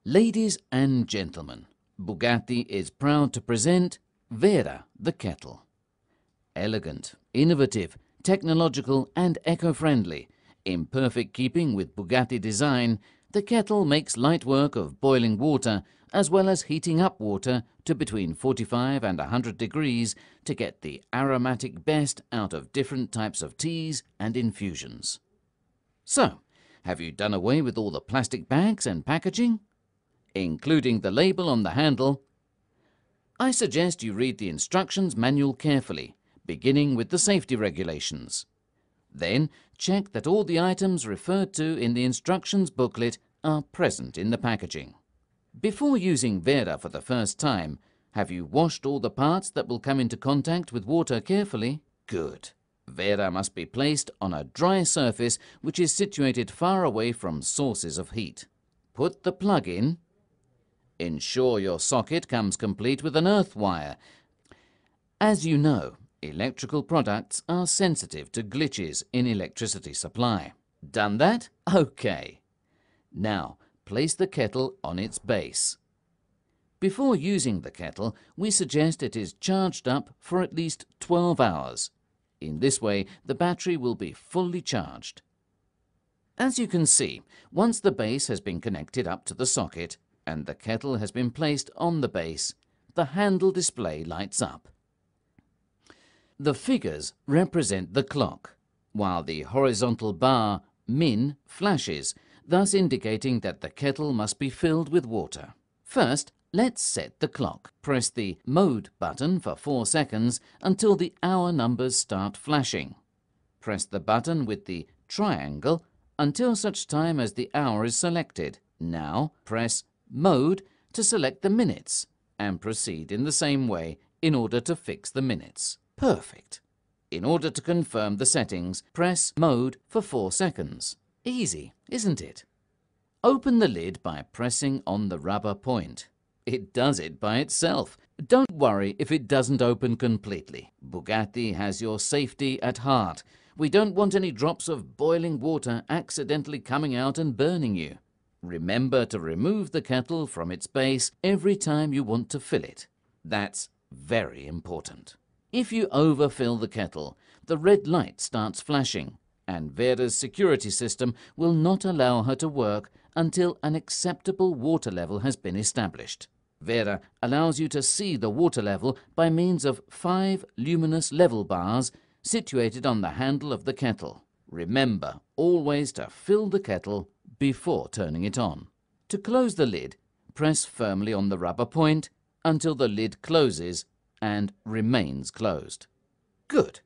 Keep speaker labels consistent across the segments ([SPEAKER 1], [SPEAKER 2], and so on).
[SPEAKER 1] Ladies and gentlemen, Bugatti is proud to present Vera the kettle. Elegant, innovative, technological and eco-friendly, in perfect keeping with Bugatti design, the kettle makes light work of boiling water as well as heating up water to between 45 and 100 degrees to get the aromatic best out of different types of teas and infusions. So, have you done away with all the plastic bags and packaging, including the label on the handle? I suggest you read the instructions manual carefully, beginning with the safety regulations. Then check that all the items referred to in the instructions booklet are present in the packaging. Before using Vera for the first time, have you washed all the parts that will come into contact with water carefully? Good. Vera must be placed on a dry surface which is situated far away from sources of heat. Put the plug in. Ensure your socket comes complete with an earth wire. As you know, electrical products are sensitive to glitches in electricity supply. Done that? Okay. Now, place the kettle on its base. Before using the kettle, we suggest it is charged up for at least 12 hours. In this way, the battery will be fully charged. As you can see, once the base has been connected up to the socket and the kettle has been placed on the base, the handle display lights up. The figures represent the clock, while the horizontal bar min flashes, thus indicating that the kettle must be filled with water. First, let's set the clock. Press the mode button for 4 seconds until the hour numbers start flashing. Press the button with the triangle until such time as the hour is selected. Now press mode to select the minutes and proceed in the same way in order to fix the minutes. Perfect. In order to confirm the settings, press mode for 4 seconds. Easy, isn't it? Open the lid by pressing on the rubber point. It does it by itself. Don't worry if it doesn't open completely. Bugatti has your safety at heart. We don't want any drops of boiling water accidentally coming out and burning you. Remember to remove the kettle from its base every time you want to fill it. That's very important. If you overfill the kettle, the red light starts flashing, and Vera's security system will not allow her to work until an acceptable water level has been established. Vera allows you to see the water level by means of 5 luminous level bars situated on the handle of the kettle. Remember always to fill the kettle before turning it on. To close the lid, press firmly on the rubber point until the lid closes and remains closed. Good.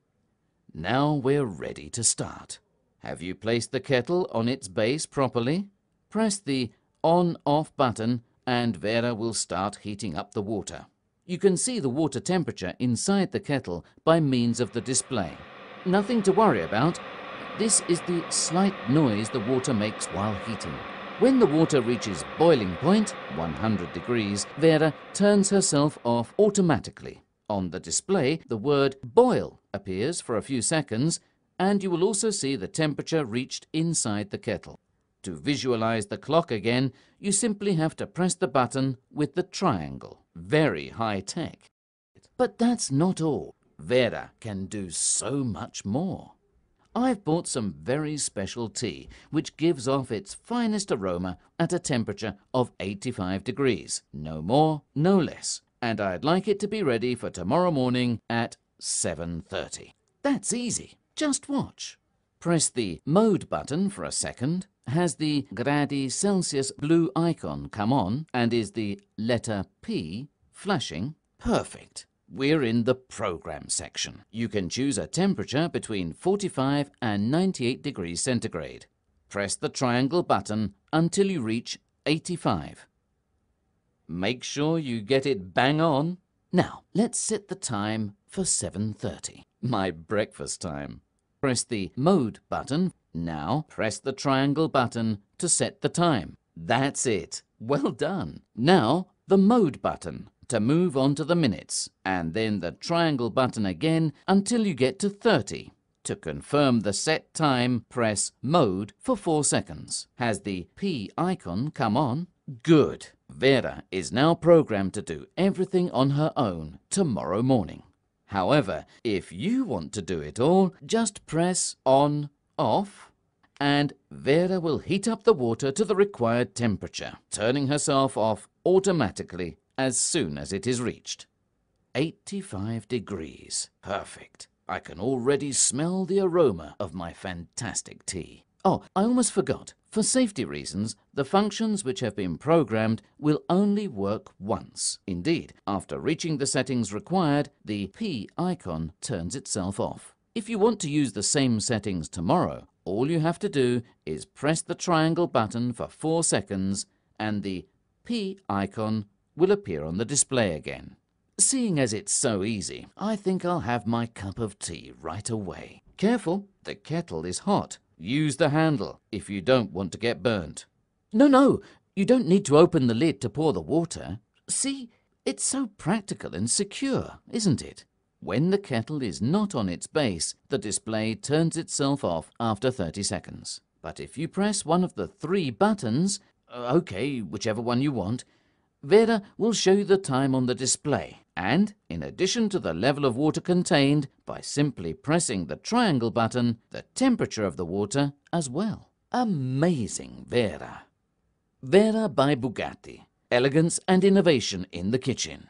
[SPEAKER 1] Now we're ready to start. Have you placed the kettle on its base properly? Press the on-off button and Vera will start heating up the water. You can see the water temperature inside the kettle by means of the display. Nothing to worry about. This is the slight noise the water makes while heating. When the water reaches boiling point, 100 degrees, Vera turns herself off automatically. On the display, the word boil appears for a few seconds, and you will also see the temperature reached inside the kettle. To visualize the clock again, you simply have to press the button with the triangle. Very high tech. But that's not all. Vera can do so much more. I've bought some very special tea which gives off its finest aroma at a temperature of 85 degrees. No more, no less. And I'd like it to be ready for tomorrow morning at 7:30. That's easy. Just watch. Press the mode button for a second. Has the gradi Celsius blue icon come on and is the letter P flashing? Perfect. We're in the program section. You can choose a temperature between 45 and 98 degrees centigrade. Press the triangle button until you reach 85. Make sure you get it bang on. Now, let's set the time for 7:30. My breakfast time. Press the mode button. Now, press the triangle button to set the time. That's it. Well done. Now, the mode button to move on to the minutes, and then the triangle button again until you get to 30. To confirm the set time, press mode for 4 seconds. Has the P icon come on? Good. Vera is now programmed to do everything on her own tomorrow morning. However, if you want to do it all, just press on, off, and Vera will heat up the water to the required temperature, turning herself off automatically as soon as it is reached. 85 degrees. Perfect. I can already smell the aroma of my fantastic tea. Oh, I almost forgot. For safety reasons, the functions which have been programmed will only work once. Indeed, after reaching the settings required, the P icon turns itself off. If you want to use the same settings tomorrow, all you have to do is press the triangle button for 4 seconds and the P icon will appear on the display again. Seeing as it's so easy, I think I'll have my cup of tea right away. Careful, the kettle is hot. Use the handle if you don't want to get burnt. No, you don't need to open the lid to pour the water. See, it's so practical and secure, isn't it? When the kettle is not on its base, the display turns itself off after 30 seconds. But if you press one of the 3 buttons, okay, whichever one you want, Vera will show you the time on the display. And, in addition to the level of water contained, by simply pressing the triangle button, the temperature of the water as well. Amazing Vera. Vera by Bugatti. Elegance and innovation in the kitchen.